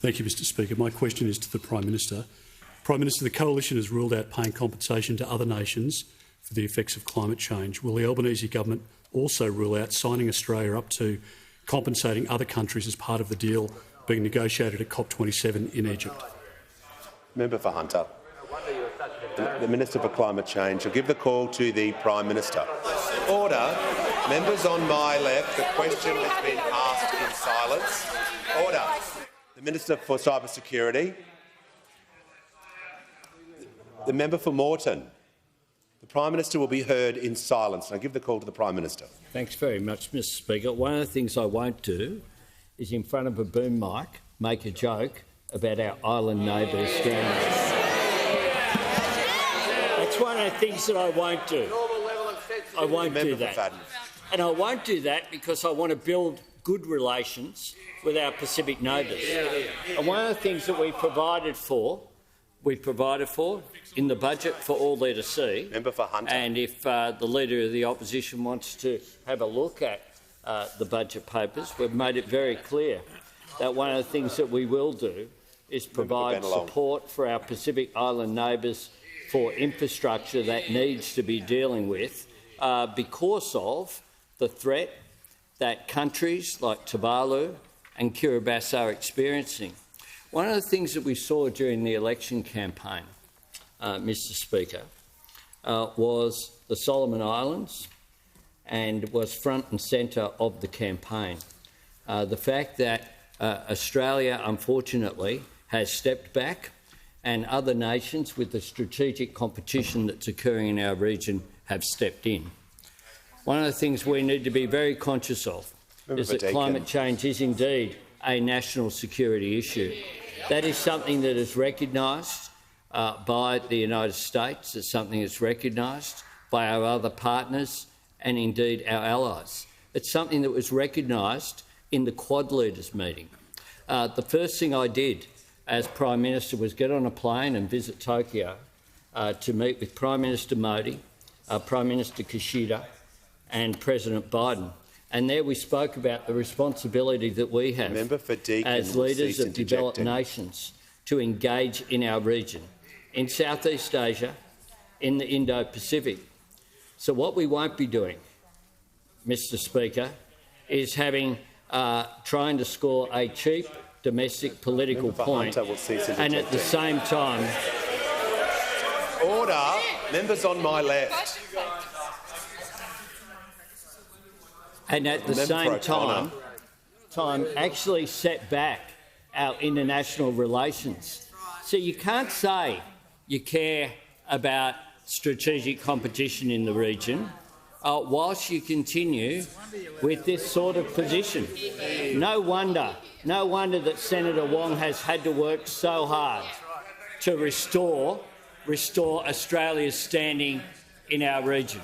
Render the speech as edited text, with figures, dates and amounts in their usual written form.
Thank you, Mr Speaker. My question is to the Prime Minister. Prime Minister, the Coalition has ruled out paying compensation to other nations for the effects of climate change. Will the Albanese government also rule out signing Australia up to compensating other countries as part of the deal being negotiated at COP27 in Egypt? Member for Hunter. The Minister for Climate Change. I'll give the call to the Prime Minister. Order. Members on my left, the question has been asked in silence. Order. The Minister for Cyber Security. The member for Moreton. The Prime Minister will be heard in silence. And I give the call to the Prime Minister. Thanks very much, Mr Speaker. One of the things I won't do is, in front of a boom mic, make a joke about our island neighbours stranded. That's one of the things that I won't do. I won't do that. And I won't do that because I want to build good relations with our Pacific neighbours. And one of the things that we provided for in the budget for all there to see. Member for Hunter. And if the Leader of the Opposition wants to have a look at the budget papers, we've made it very clear that one of the things that we will do is provide support for our Pacific Island neighbours for infrastructure that needs to be dealing with because of the threat that countries like Tuvalu and Kiribati are experiencing. One of the things that we saw during the election campaign, Mr Speaker, was the Solomon Islands and was front and centre of the campaign. The fact that Australia, unfortunately, has stepped back and other nations with the strategic competition that's occurring in our region have stepped in. One of the things we need to be very conscious of is that climate change is indeed a national security issue. That is something that is recognised by the United States. It's something that's recognised by our other partners and indeed our allies. It's something that was recognised in the Quad Leaders meeting. The first thing I did as Prime Minister was get on a plane and visit Tokyo to meet with Prime Minister Modi, Prime Minister Kishida and President Biden. And there we spoke about the responsibility that we have as leaders of developed nations to engage in our region, in Southeast Asia, in the Indo-Pacific. So what we won't be doing, Mr Speaker, is trying to score a cheap domestic political point and at the same time— Order. Members on my left. And at the same time actually set back our international relations. So you can't say you care about strategic competition in the region whilst you continue with this sort of position. No wonder that Senator Wong has had to work so hard to restore Australia's standing in our region.